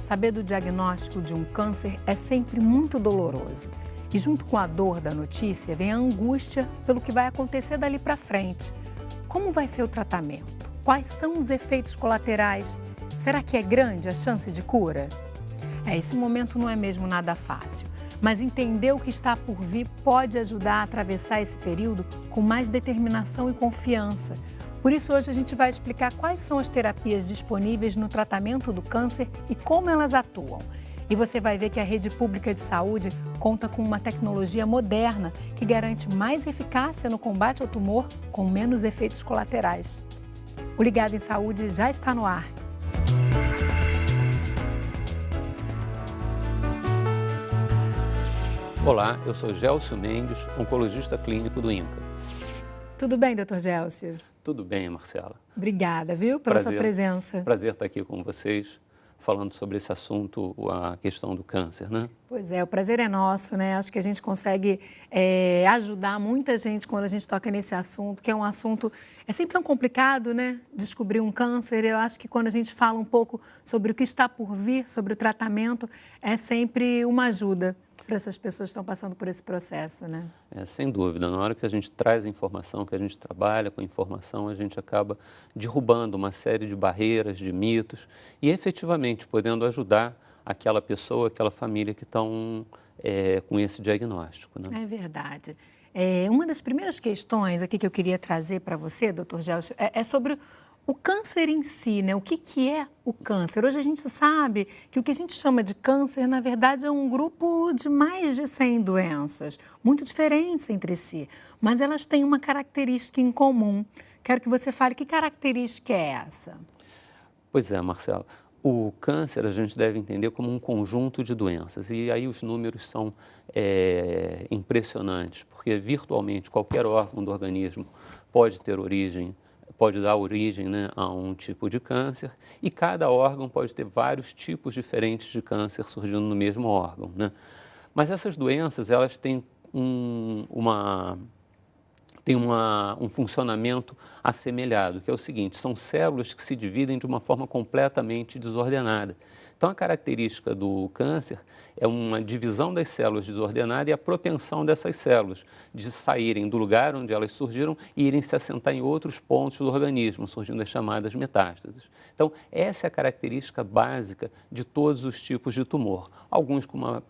saber do diagnóstico de um câncer é sempre muito doloroso. E junto com a dor da notícia vem a angústia pelo que vai acontecer dali para frente. Como vai ser o tratamento? Quais são os efeitos colaterais? Será que é grande a chance de cura? Esse momento não é mesmo nada fácil, mas entender o que está por vir pode ajudar a atravessar esse período com mais determinação e confiança. Por isso, hoje a gente vai explicar quais são as terapias disponíveis no tratamento do câncer e como elas atuam. E você vai ver que a rede pública de saúde conta com uma tecnologia moderna que garante mais eficácia no combate ao tumor com menos efeitos colaterais. O Ligado em Saúde já está no ar. Olá, eu sou Gélcio Mendes, oncologista clínico do INCA. Tudo bem, doutor Gélcio? Tudo bem, Marcela. Obrigada, viu, pela sua presença. Prazer estar aqui com vocês, falando sobre esse assunto, a questão do câncer, né? Pois é, o prazer é nosso, né? Acho que a gente consegue ajudar muita gente quando a gente toca nesse assunto, que é um assunto, é sempre tão complicado, né? Descobrir um câncer. Eu acho que quando a gente fala um pouco sobre o que está por vir, sobre o tratamento, é sempre uma ajuda para essas pessoas que estão passando por esse processo, né? Sem dúvida. Na hora que a gente traz informação, que a gente trabalha com informação, a gente acaba derrubando uma série de barreiras, de mitos e efetivamente podendo ajudar aquela pessoa, aquela família que estão com esse diagnóstico, né? É verdade. Uma das primeiras questões aqui que eu queria trazer para você, doutor Gélcio, é sobre o câncer em si, né? O que é o câncer? Hoje a gente sabe que o que a gente chama de câncer, na verdade, é um grupo de mais de 100 doenças, muito diferentes entre si, mas elas têm uma característica em comum. Quero que você fale que característica é essa. Pois é, Marcelo. O câncer a gente deve entender como um conjunto de doenças e aí os números são impressionantes, porque virtualmente qualquer órgão do organismo pode dar origem, né, a um tipo de câncer e cada órgão pode ter vários tipos diferentes de câncer surgindo no mesmo órgão, né? Mas essas doenças, elas têm um funcionamento assemelhado, que é o seguinte: são células que se dividem de uma forma completamente desordenada. Então, a característica do câncer é uma divisão das células desordenada e a propensão dessas células de saírem do lugar onde elas surgiram e irem se assentar em outros pontos do organismo, surgindo as chamadas metástases. Então, essa é a característica básica de todos os tipos de tumor. Alguns com uma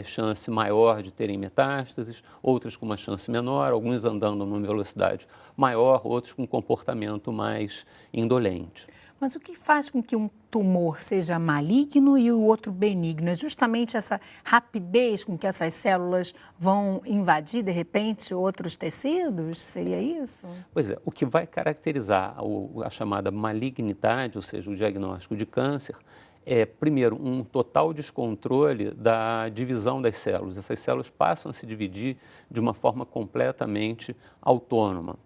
chance maior de terem metástases, outros com uma chance menor, alguns andando numa velocidade maior, outros com um comportamento mais indolente. Mas o que faz com que um tumor seja maligno e o outro benigno? É justamente essa rapidez com que essas células vão invadir, de repente, outros tecidos? Seria isso? Pois é, o que vai caracterizar a chamada malignidade, ou seja, o diagnóstico de câncer, é, primeiro, um total descontrole da divisão das células. Essas células passam a se dividir de uma forma completamente autônoma.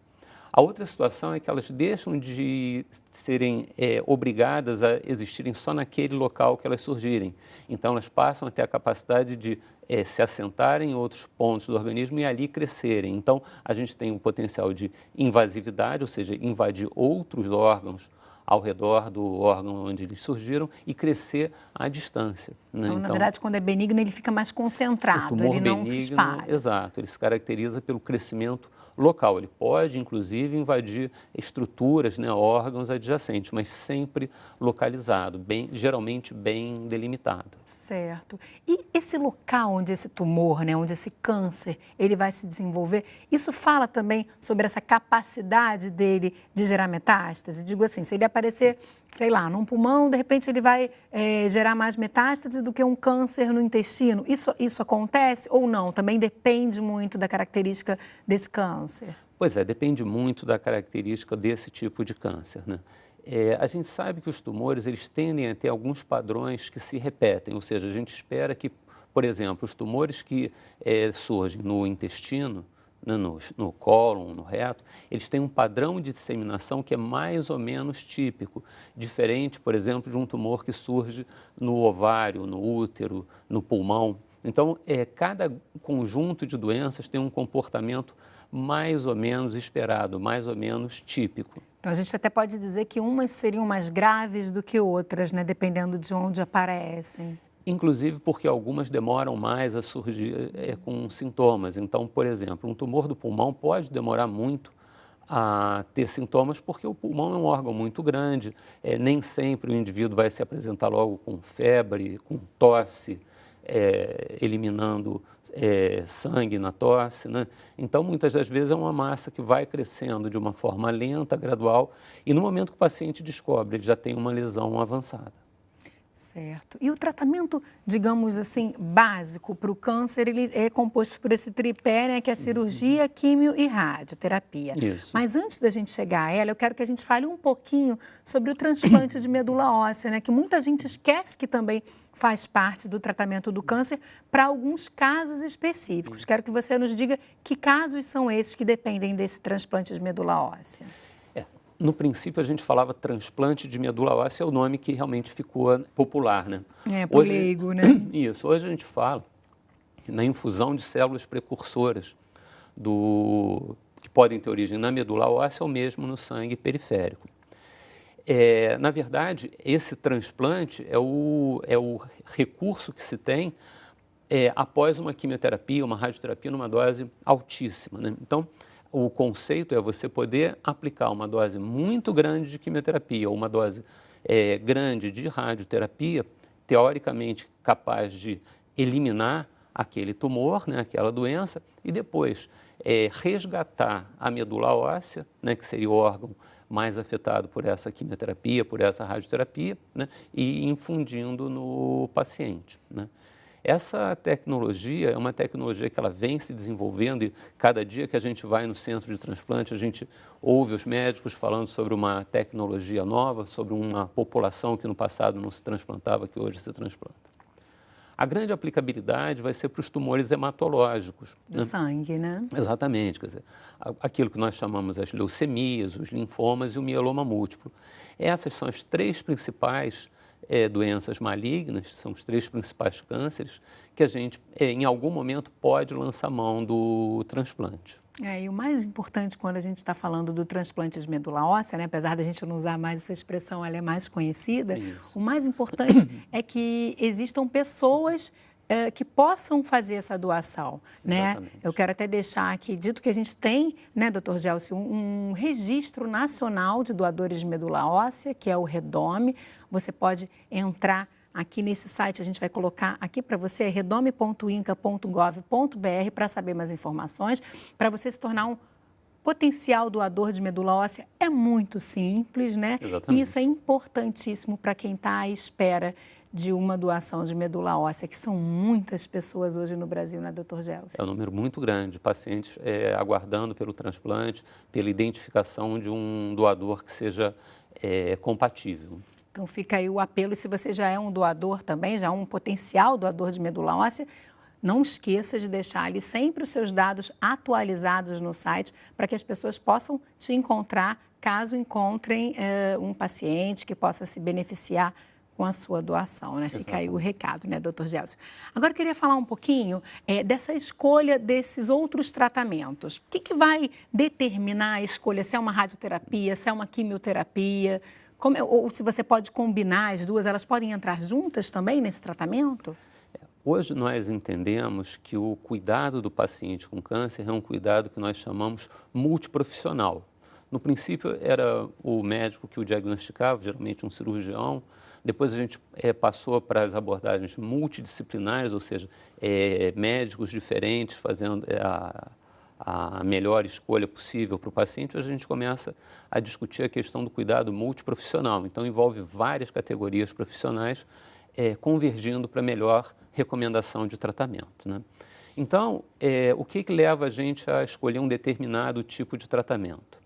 A outra situação é que elas deixam de serem obrigadas a existirem só naquele local que elas surgirem. Então, elas passam a ter a capacidade de se assentarem em outros pontos do organismo e ali crescerem. Então, a gente tem um potencial de invasividade, ou seja, invadir outros órgãos ao redor do órgão onde eles surgiram e crescer à distância, né? Então, na verdade, quando é benigno, ele fica mais concentrado, o tumor ele não benigno, se espalha. Exato, ele se caracteriza pelo crescimento local. Ele pode, inclusive, invadir estruturas, né, órgãos adjacentes, mas sempre localizado, geralmente bem delimitado. Certo. E esse local onde esse tumor, né, onde esse câncer, ele vai se desenvolver, isso fala também sobre essa capacidade dele de gerar metástase? Digo assim, se ele aparecer, sei lá, num pulmão, de repente ele vai gerar mais metástase do que um câncer no intestino. Isso acontece ou não? Também depende muito da característica desse câncer. Pois é, depende muito da característica desse tipo de câncer, né? A gente sabe que os tumores, eles tendem a ter alguns padrões que se repetem, ou seja, a gente espera que, por exemplo, os tumores que surgem no intestino, né, no cólon, no reto, eles têm um padrão de disseminação que é mais ou menos típico, diferente, por exemplo, de um tumor que surge no ovário, no útero, no pulmão. Então, cada conjunto de doenças tem um comportamento mais ou menos esperado, mais ou menos típico. Então, a gente até pode dizer que umas seriam mais graves do que outras, né? Dependendo de onde aparecem. Inclusive porque algumas demoram mais a surgir com sintomas. Então, por exemplo, um tumor do pulmão pode demorar muito a ter sintomas porque o pulmão é um órgão muito grande, nem sempre o indivíduo vai se apresentar logo com febre, com tosse, eliminando sangue na tosse, né? Então, muitas das vezes é uma massa que vai crescendo de uma forma lenta, gradual, e no momento que o paciente descobre, ele já tem uma lesão avançada. Certo. E o tratamento, digamos assim, básico para o câncer, ele é composto por esse tripé, né, que é a cirurgia, químio e radioterapia. Isso. Mas antes da gente chegar a ela, eu quero que a gente fale um pouquinho sobre o transplante de medula óssea, né, que muita gente esquece que também faz parte do tratamento do câncer para alguns casos específicos. Quero que você nos diga que casos são esses que dependem desse transplante de medula óssea. No princípio, a gente falava transplante de medula óssea, é o nome que realmente ficou popular, né? Pro leigo, né? Isso. Hoje a gente fala na infusão de células precursoras que podem ter origem na medula óssea ou mesmo no sangue periférico. Na verdade, esse transplante é o recurso que se tem após uma quimioterapia, uma radioterapia numa dose altíssima, né? Então, o conceito é você poder aplicar uma dose muito grande de quimioterapia ou uma dose grande de radioterapia, teoricamente capaz de eliminar aquele tumor, né, aquela doença, e depois resgatar a medula óssea, né, que seria o órgão mais afetado por essa quimioterapia, por essa radioterapia, né, e infundindo no paciente, né. Essa tecnologia é uma tecnologia que ela vem se desenvolvendo e cada dia que a gente vai no centro de transplante, a gente ouve os médicos falando sobre uma tecnologia nova, sobre uma população que no passado não se transplantava, que hoje se transplanta. A grande aplicabilidade vai ser para os tumores hematológicos. Do sangue, né? Exatamente, quer dizer, aquilo que nós chamamos as leucemias, os linfomas e o mieloma múltiplo. Essas são as três principais doenças malignas, são os três principais cânceres, que a gente, em algum momento, pode lançar mão do transplante. E o mais importante quando a gente está falando do transplante de medula óssea, né, apesar da gente não usar mais essa expressão, ela é mais conhecida, Isso. o mais importante é que existam pessoas que possam fazer essa doação, né? Exatamente. Eu quero até deixar aqui dito que a gente tem, né, doutor Gelson, um registro nacional de doadores de medula óssea, que é o REDOME. Você pode entrar aqui nesse site, a gente vai colocar aqui para você, redome.inca.gov.br, para saber mais informações, para você se tornar um potencial doador de medula óssea. É muito simples, né? Exatamente. E isso é importantíssimo para quem está à espera de uma doação de medula óssea, que são muitas pessoas hoje no Brasil, né, doutor Gelson? É um número muito grande de pacientes aguardando pelo transplante, pela identificação de um doador que seja compatível. Então fica aí o apelo, e se você já é um doador também, já é um potencial doador de medula óssea, não esqueça de deixar ali sempre os seus dados atualizados no site para que as pessoas possam te encontrar caso encontrem um paciente que possa se beneficiar com a sua doação, né? Fica aí o recado, né, doutor Gelson? Agora eu queria falar um pouquinho dessa escolha desses outros tratamentos. O que vai determinar a escolha, se é uma radioterapia, se é uma quimioterapia? Ou se você pode combinar as duas, elas podem entrar juntas também nesse tratamento? Hoje nós entendemos que o cuidado do paciente com câncer é um cuidado que nós chamamos multiprofissional. No princípio era o médico que o diagnosticava, geralmente um cirurgião. Depois a gente passou para as abordagens multidisciplinares, ou seja, médicos diferentes fazendo a melhor escolha possível para o paciente. Hoje a gente começa a discutir a questão do cuidado multiprofissional. Então envolve várias categorias profissionais convergindo para a melhor recomendação de tratamento, né? Então, o que leva a gente a escolher um determinado tipo de tratamento?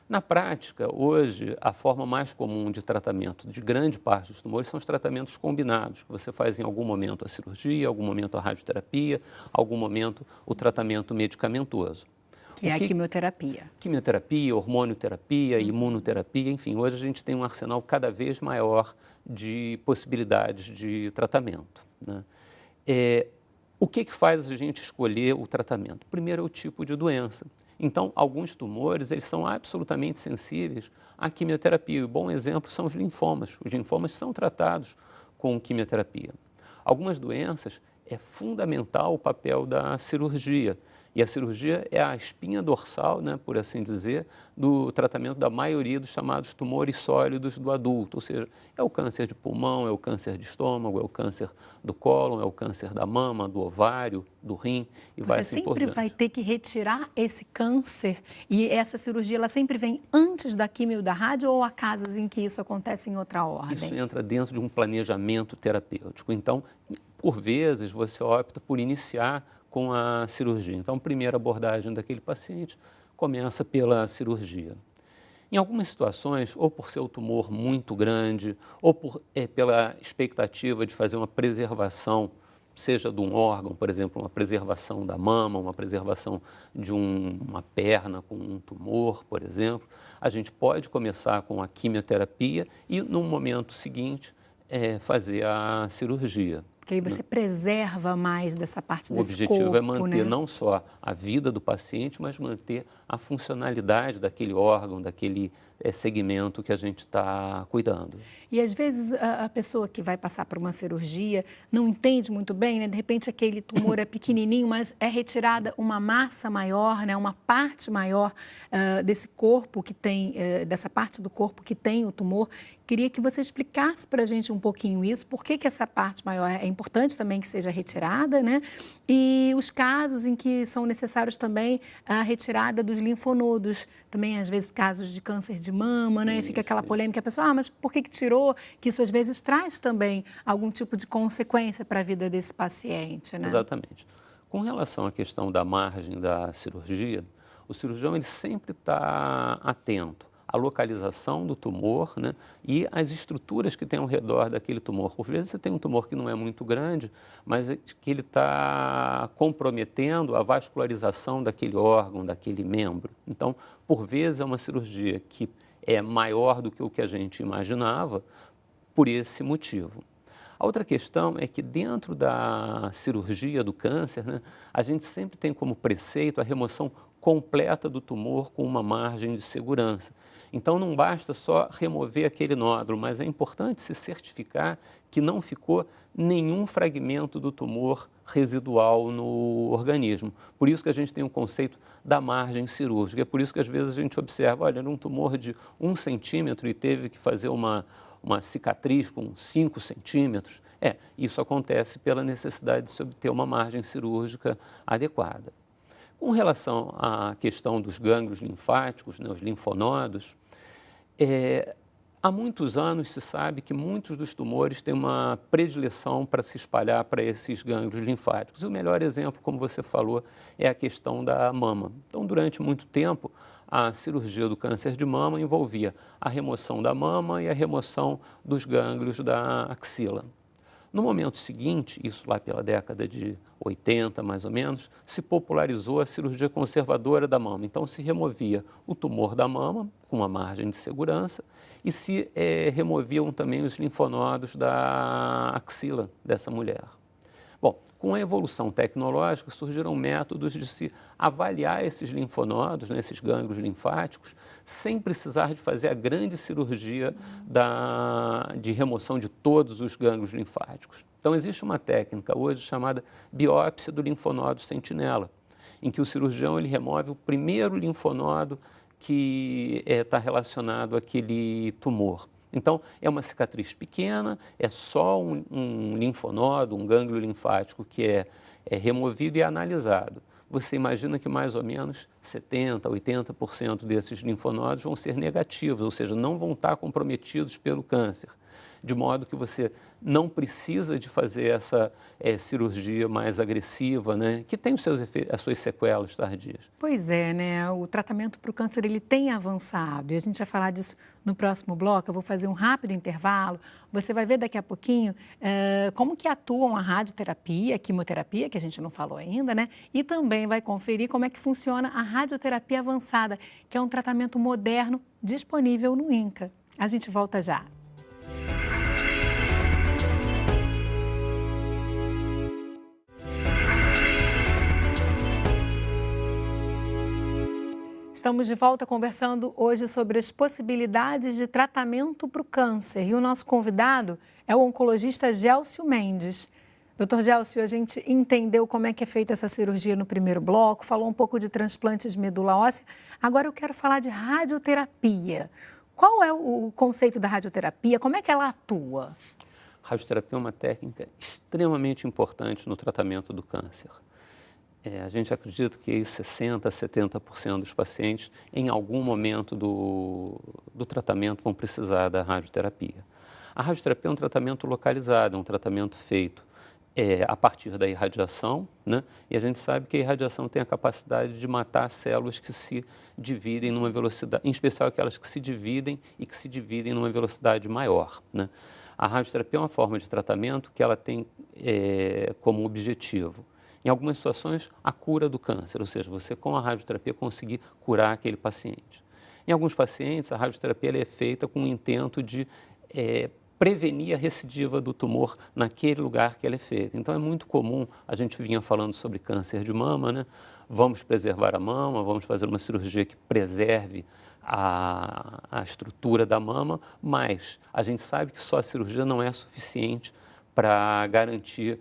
Na prática, hoje, a forma mais comum de tratamento de grande parte dos tumores são os tratamentos combinados, que você faz em algum momento a cirurgia, em algum momento a radioterapia, em algum momento o tratamento medicamentoso. Que é a quimioterapia. Quimioterapia, hormonioterapia, imunoterapia, enfim, hoje a gente tem um arsenal cada vez maior de possibilidades de tratamento, né? O que faz a gente escolher o tratamento? Primeiro é o tipo de doença. Então, alguns tumores, eles são absolutamente sensíveis à quimioterapia. E um bom exemplo são os linfomas. Os linfomas são tratados com quimioterapia. Algumas doenças, é fundamental o papel da cirurgia. E a cirurgia é a espinha dorsal, né, por assim dizer, do tratamento da maioria dos chamados tumores sólidos do adulto. Ou seja, é o câncer de pulmão, é o câncer de estômago, é o câncer do cólon, é o câncer da mama, do ovário, do rim e vai assim por diante. Você sempre vai ter que retirar esse câncer e essa cirurgia, ela sempre vem antes da quimio da rádio ou há casos em que isso acontece em outra ordem? Isso entra dentro de um planejamento terapêutico. Então, por vezes, você opta por iniciar com a cirurgia. Então, a primeira abordagem daquele paciente começa pela cirurgia. Em algumas situações, ou por ser o tumor muito grande, ou pela expectativa de fazer uma preservação, seja de um órgão, por exemplo, uma preservação da mama, uma preservação de uma perna com um tumor, por exemplo, a gente pode começar com a quimioterapia e, no momento seguinte, fazer a cirurgia. Porque aí você preserva mais dessa parte desse corpo, O objetivo é manter, né, não só a vida do paciente, mas manter a funcionalidade daquele órgão, daquele segmento que a gente está cuidando. E às vezes a pessoa que vai passar por uma cirurgia não entende muito bem, né? De repente aquele tumor é pequenininho, mas é retirada uma massa maior, né? Uma parte maior desse corpo que tem, dessa parte do corpo que tem o tumor. Queria que você explicasse para a gente um pouquinho isso, por que essa parte maior é importante também que seja retirada, né? E os casos em que são necessários também a retirada dos linfonodos, também às vezes casos de câncer de mama, né? Fica aquela polêmica, a pessoa, mas por que tirou? Que isso às vezes traz também algum tipo de consequência para a vida desse paciente, né? Exatamente. Com relação à questão da margem da cirurgia, o cirurgião ele sempre está atento à localização do tumor, né, e às estruturas que tem ao redor daquele tumor. Por vezes você tem um tumor que não é muito grande, mas que ele está comprometendo a vascularização daquele órgão, daquele membro. Então, por vezes é uma cirurgia que é maior do que o que a gente imaginava por esse motivo. A outra questão é que dentro da cirurgia do câncer, né, a gente sempre tem como preceito a remoção completa do tumor com uma margem de segurança. Então, não basta só remover aquele nódulo, mas é importante se certificar que não ficou nenhum fragmento do tumor residual no organismo. Por isso que a gente tem o conceito da margem cirúrgica. É por isso que às vezes a gente observa, olha, era um tumor de 1 centímetro e teve que fazer uma cicatriz com 5 centímetros. Isso acontece pela necessidade de se obter uma margem cirúrgica adequada. Com relação à questão dos gânglios linfáticos, né, os linfonodos, há muitos anos se sabe que muitos dos tumores têm uma predileção para se espalhar para esses gânglios linfáticos. E o melhor exemplo, como você falou, é a questão da mama. Então, durante muito tempo, a cirurgia do câncer de mama envolvia a remoção da mama e a remoção dos gânglios da axila. No momento seguinte, isso lá pela década de 80, mais ou menos, se popularizou a cirurgia conservadora da mama. Então, se removia o tumor da mama, com uma margem de segurança, e se removiam também os linfonodos da axila dessa mulher. Bom, com a evolução tecnológica, surgiram métodos de se avaliar esses linfonodos, né, esses gânglios linfáticos, sem precisar de fazer a grande cirurgia de remoção de todos os gânglios linfáticos. Então, existe uma técnica hoje chamada biópsia do linfonodo sentinela, em que o cirurgião ele remove o primeiro linfonodo que está relacionado àquele tumor. Então, é uma cicatriz pequena, é só um linfonodo, um gânglio linfático que é removido e analisado. Você imagina que mais ou menos 70%, 80% desses linfonodos vão ser negativos, ou seja, não vão estar comprometidos pelo câncer. De modo que você não precisa de fazer essa cirurgia mais agressiva, né, que tem as suas sequelas tardias. Pois é, né? O tratamento para o câncer ele tem avançado e a gente vai falar disso no próximo bloco. Eu vou fazer um rápido intervalo. Você vai ver daqui a pouquinho como que atuam a radioterapia, a quimioterapia, que a gente não falou ainda, né? E também vai conferir como é que funciona a radioterapia avançada, que é um tratamento moderno disponível no INCA. A gente volta já. Estamos de volta conversando hoje sobre as possibilidades de tratamento para o câncer. E o nosso convidado é o oncologista Gélcio Mendes. Doutor Gélcio, a gente entendeu como é que é feita essa cirurgia no primeiro bloco, falou um pouco de transplantes de medula óssea. Agora eu quero falar de radioterapia. Qual é o conceito da radioterapia? Como é que ela atua? Radioterapia é uma técnica extremamente importante no tratamento do câncer. A gente acredita que 60% a 70% dos pacientes, em algum momento do tratamento, vão precisar da radioterapia. A radioterapia é um tratamento localizado, é um tratamento feito a partir da irradiação, né? E a gente sabe que a irradiação tem a capacidade de matar células que se dividem numa velocidade, em especial aquelas que se dividem e que se dividem numa velocidade maior, né? A radioterapia é uma forma de tratamento que ela tem como objetivo, em algumas situações, a cura do câncer, ou seja, você com a radioterapia conseguir curar aquele paciente. Em alguns pacientes, a radioterapia ela é feita com o intento de prevenir a recidiva do tumor naquele lugar que ela é feita. Então, é muito comum, a gente vinha falando sobre câncer de mama, né? Vamos preservar a mama, vamos fazer uma cirurgia que preserve a estrutura da mama, mas a gente sabe que só a cirurgia não é suficiente para garantir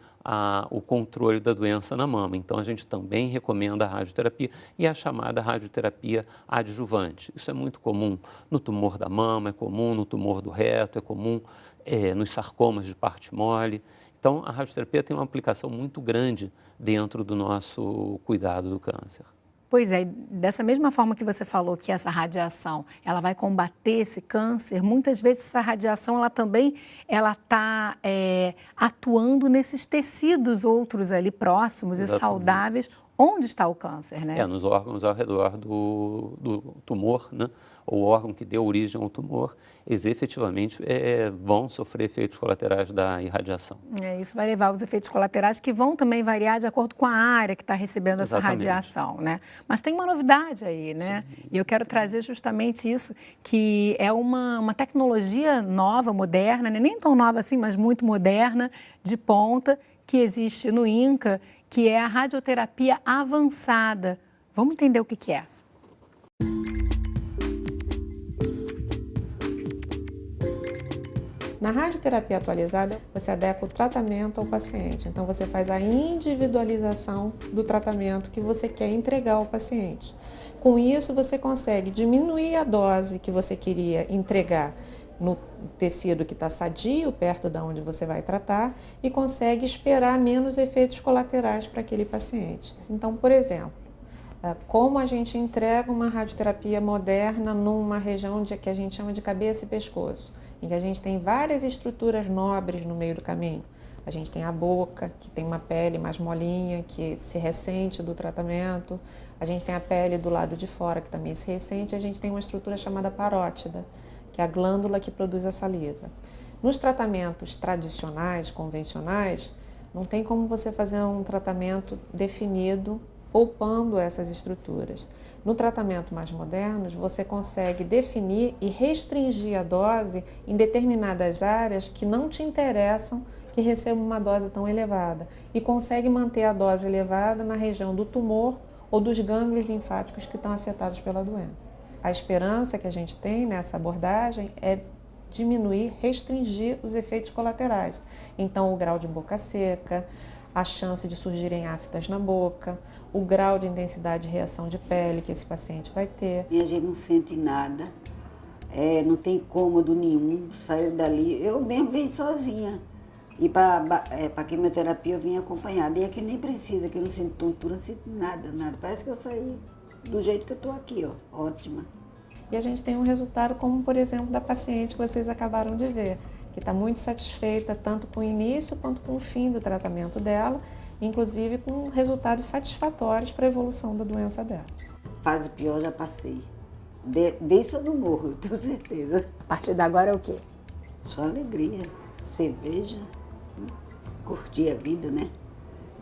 o controle da doença na mama. Então, a gente também recomenda a radioterapia e a chamada radioterapia adjuvante. Isso é muito comum no tumor da mama, é comum no tumor do reto, é comum nos sarcomas de parte mole. Então, a radioterapia tem uma aplicação muito grande dentro do nosso cuidado do câncer. Pois é, dessa mesma forma que você falou que essa radiação, ela vai combater esse câncer, muitas vezes essa radiação, ela também, está atuando nesses tecidos outros ali próximos e saudáveis, onde está o câncer, né? Nos órgãos ao redor do tumor, né? O órgão que deu origem ao tumor, eles efetivamente vão sofrer efeitos colaterais da irradiação. Isso vai levar aos efeitos colaterais que vão também variar de acordo com a área que está recebendo essa radiação, né? Mas tem uma novidade aí, né? Sim. E eu quero trazer justamente isso, que é uma tecnologia nova, moderna, né? Nem tão nova assim, mas muito moderna, de ponta, que existe no INCA, que é a radioterapia avançada. Vamos entender o que é. Na radioterapia atualizada, você adequa o tratamento ao paciente. Então, você faz a individualização do tratamento que você quer entregar ao paciente. Com isso, você consegue diminuir a dose que você queria entregar no tecido que está sadio, perto de onde você vai tratar, e consegue esperar menos efeitos colaterais para aquele paciente. Então, por exemplo, como a gente entrega uma radioterapia moderna numa região que a gente chama de cabeça e pescoço, em que a gente tem várias estruturas nobres no meio do caminho. A gente tem a boca, que tem uma pele mais molinha, que se ressente do tratamento. A gente tem a pele do lado de fora, que também se ressente. A gente tem uma estrutura chamada parótida, que é a glândula que produz a saliva. Nos tratamentos tradicionais, convencionais, não tem como você fazer um tratamento definido poupando essas estruturas. No tratamento mais moderno, você consegue definir e restringir a dose em determinadas áreas que não te interessam que recebam uma dose tão elevada e consegue manter a dose elevada na região do tumor ou dos gânglios linfáticos que estão afetados pela doença. A esperança que a gente tem nessa abordagem é diminuir, restringir os efeitos colaterais. Então, o grau de boca seca, a chance de surgirem aftas na boca, o grau de intensidade de reação de pele que esse paciente vai ter. E a gente não sente nada, não tem incômodo nenhum, saiu dali. Eu mesmo vim sozinha. E para quimioterapia eu vim acompanhada. E aqui nem precisa, que eu não sinto tontura, não sinto nada. Parece que eu saí do jeito que eu estou aqui, ó, ótima. E a gente tem um resultado como, por exemplo, da paciente que vocês acabaram de ver, que está muito satisfeita tanto com o início quanto com o fim do tratamento dela, inclusive com resultados satisfatórios para a evolução da doença dela. Fase pior já passei. Desse eu não morro, eu tenho certeza. A partir de agora é o quê? Só alegria, cerveja, curtir a vida, né?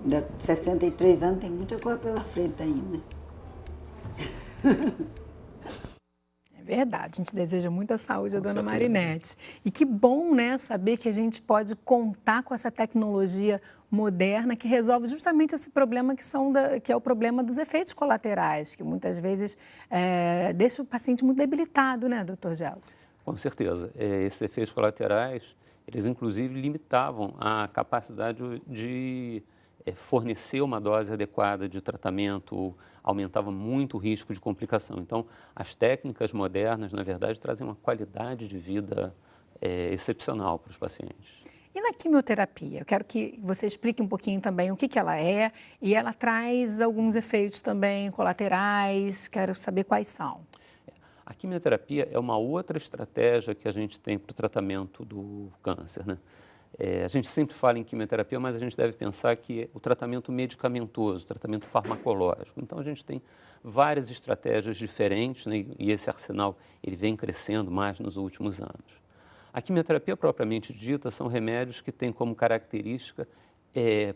Ainda 63 anos, tem muita coisa pela frente ainda. verdade, a gente deseja muita saúde à Com dona certeza. Marinete. E que bom, né, saber que a gente pode contar com essa tecnologia moderna que resolve justamente esse problema que é o problema dos efeitos colaterais, que muitas vezes deixa o paciente muito debilitado, né, doutor Gelson? Com certeza. Esses efeitos colaterais, eles inclusive limitavam a capacidade de fornecer uma dose adequada de tratamento, aumentava muito o risco de complicação. Então, as técnicas modernas, na verdade, trazem uma qualidade de vida excepcional para os pacientes. E na quimioterapia? Eu quero que você explique um pouquinho também o que ela é e ela traz alguns efeitos também colaterais, quero saber quais são. A quimioterapia é uma outra estratégia que a gente tem para o tratamento do câncer, né? A gente sempre fala em quimioterapia, mas a gente deve pensar que o tratamento medicamentoso, o tratamento farmacológico. Então, a gente tem várias estratégias diferentes, né? E esse arsenal ele vem crescendo mais nos últimos anos. A quimioterapia propriamente dita são remédios que têm como característica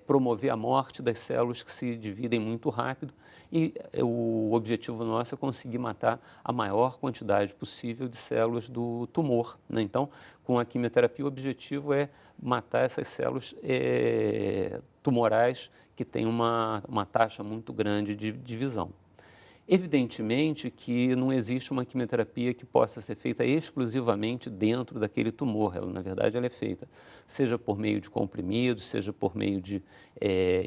promover a morte das células que se dividem muito rápido e o objetivo nosso é conseguir matar a maior quantidade possível de células do tumor, né? Então, com a quimioterapia, o objetivo é matar essas células tumorais que têm uma taxa muito grande de divisão. Evidentemente que não existe uma quimioterapia que possa ser feita exclusivamente dentro daquele tumor. Ela, na verdade, ela é feita seja por meio de comprimidos, seja por meio de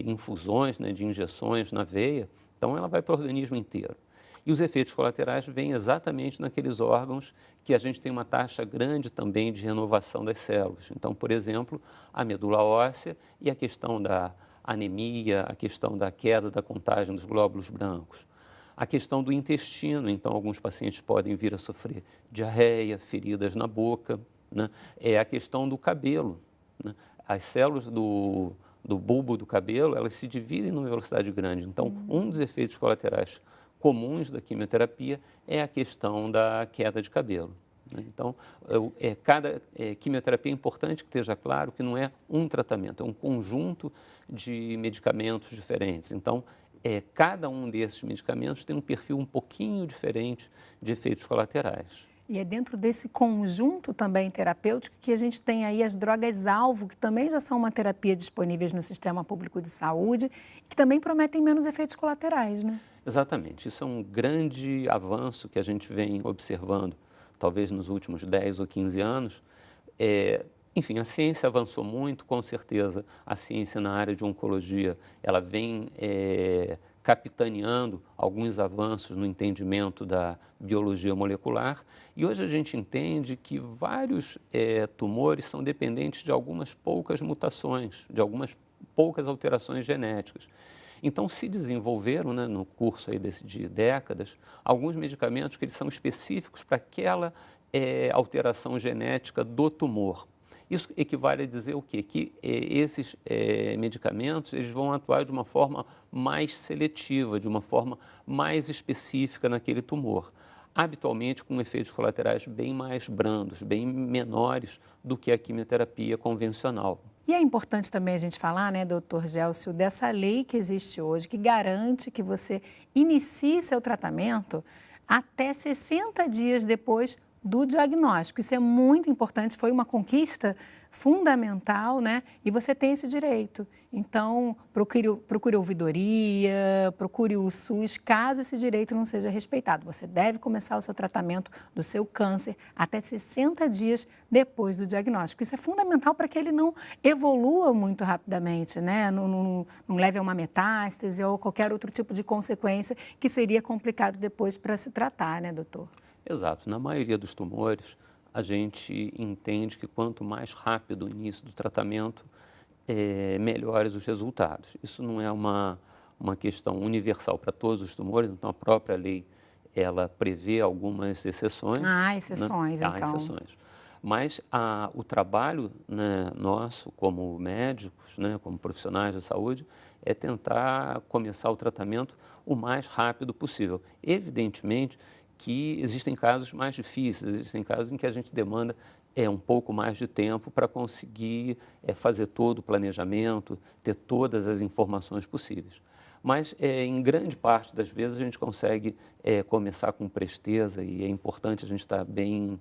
infusões, né, de injeções na veia. Então, ela vai para o organismo inteiro. E os efeitos colaterais vêm exatamente naqueles órgãos que a gente tem uma taxa grande também de renovação das células. Então, por exemplo, a medula óssea e a questão da anemia, a questão da queda da contagem dos glóbulos brancos. A questão do intestino, então alguns pacientes podem vir a sofrer diarreia, feridas na boca, né? A questão do cabelo, né? As células do bulbo do cabelo, elas se dividem numa velocidade grande. Então, um dos efeitos colaterais comuns da quimioterapia é a questão da queda de cabelo, né? Então, cada quimioterapia é importante que esteja claro que não é um tratamento, é um conjunto de medicamentos diferentes. Então, cada um desses medicamentos tem um perfil um pouquinho diferente de efeitos colaterais. E é dentro desse conjunto também terapêutico que a gente tem aí as drogas-alvo, que também já são uma terapia disponíveis no Sistema Público de Saúde e que também prometem menos efeitos colaterais, né? Exatamente. Isso é um grande avanço que a gente vem observando, talvez nos últimos 10 ou 15 anos. Enfim, a ciência avançou muito, com certeza a ciência na área de oncologia, ela vem capitaneando alguns avanços no entendimento da biologia molecular e hoje a gente entende que vários tumores são dependentes de algumas poucas mutações, de algumas poucas alterações genéticas. Então, se desenvolveram, né, no curso aí de décadas, alguns medicamentos que eles são específicos para aquela alteração genética do tumor. Isso equivale a dizer o quê? Que esses medicamentos eles vão atuar de uma forma mais seletiva, de uma forma mais específica naquele tumor, habitualmente com efeitos colaterais bem mais brandos, bem menores do que a quimioterapia convencional. E é importante também a gente falar, né, doutor Gelson, dessa lei que existe hoje, que garante que você inicie seu tratamento até 60 dias depois do diagnóstico. Isso é muito importante, foi uma conquista fundamental, né? E você tem esse direito. Então, procure ouvidoria, procure o SUS, caso esse direito não seja respeitado. Você deve começar o seu tratamento do seu câncer até 60 dias depois do diagnóstico. Isso é fundamental para que ele não evolua muito rapidamente, né? Não leve a uma metástase ou qualquer outro tipo de consequência que seria complicado depois para se tratar, né, doutor? Exato. Na maioria dos tumores, a gente entende que quanto mais rápido o início do tratamento, melhores os resultados. Isso não é uma questão universal para todos os tumores, então a própria lei, ela prevê algumas exceções. Ah, exceções, né? então. Há exceções. Mas o trabalho, né, nosso como médicos, né, como profissionais de saúde, é tentar começar o tratamento o mais rápido possível. Evidentemente que existem casos mais difíceis, existem casos em que a gente demanda um pouco mais de tempo para conseguir fazer todo o planejamento, ter todas as informações possíveis. Mas, em grande parte das vezes, a gente consegue começar com presteza e é importante a gente estar bem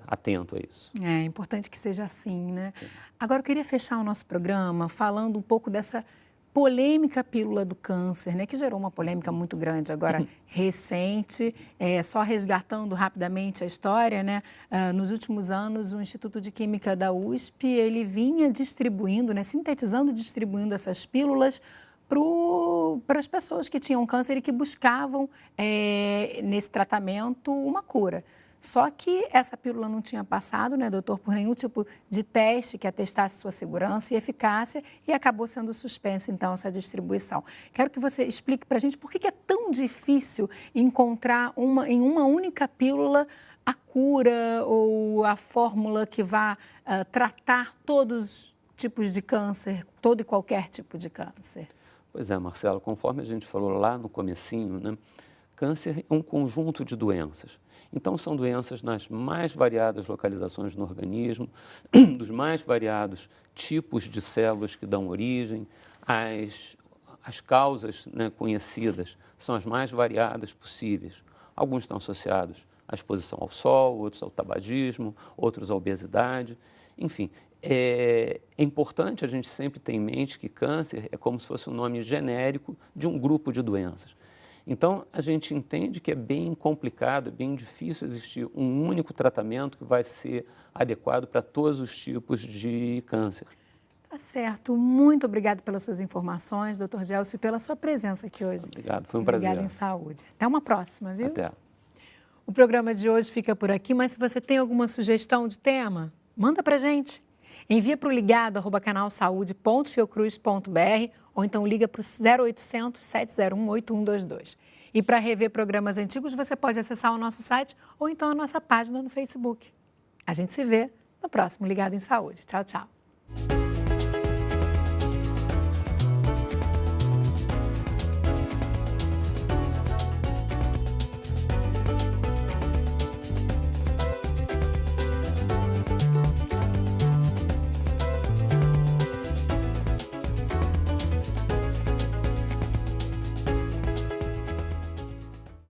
atento a isso. É importante que seja assim, né? Sim. Agora, eu queria fechar o nosso programa falando um pouco dessa polêmica pílula do câncer, né? Que gerou uma polêmica muito grande agora, recente. Só resgatando rapidamente a história, né? Nos últimos anos, o Instituto de Química da USP, ele vinha distribuindo, né? Sintetizando e distribuindo essas pílulas para as pessoas que tinham câncer e que buscavam, nesse tratamento, uma cura. Só que essa pílula não tinha passado, né, doutor, por nenhum tipo de teste que atestasse sua segurança e eficácia e acabou sendo suspensa, então, essa distribuição. Quero que você explique para a gente por que é tão difícil encontrar em uma única pílula a cura ou a fórmula que vá tratar todos os tipos de câncer, todo e qualquer tipo de câncer. Pois é, Marcelo, conforme a gente falou lá no comecinho, né, câncer é um conjunto de doenças. Então, são doenças nas mais variadas localizações no organismo, dos mais variados tipos de células que dão origem, as causas, né, conhecidas são as mais variadas possíveis. Alguns estão associados à exposição ao sol, outros ao tabagismo, outros à obesidade, enfim. É importante a gente sempre ter em mente que câncer é como se fosse um nome genérico de um grupo de doenças. Então, a gente entende que é bem complicado, é bem difícil existir um único tratamento que vai ser adequado para todos os tipos de câncer. Tá certo. Muito obrigada pelas suas informações, doutor Gelson, e pela sua presença aqui hoje. Obrigado, foi um prazer. Obrigada em saúde. Até uma próxima, viu? Até. O programa de hoje fica por aqui, mas se você tem alguma sugestão de tema, manda pra gente. Envia para o ligado@canalsaude.fiocruz.br ou então liga para o 0800 701 8122. E para rever programas antigos, você pode acessar o nosso site ou então a nossa página no Facebook. A gente se vê no próximo Ligado em Saúde. Tchau, tchau.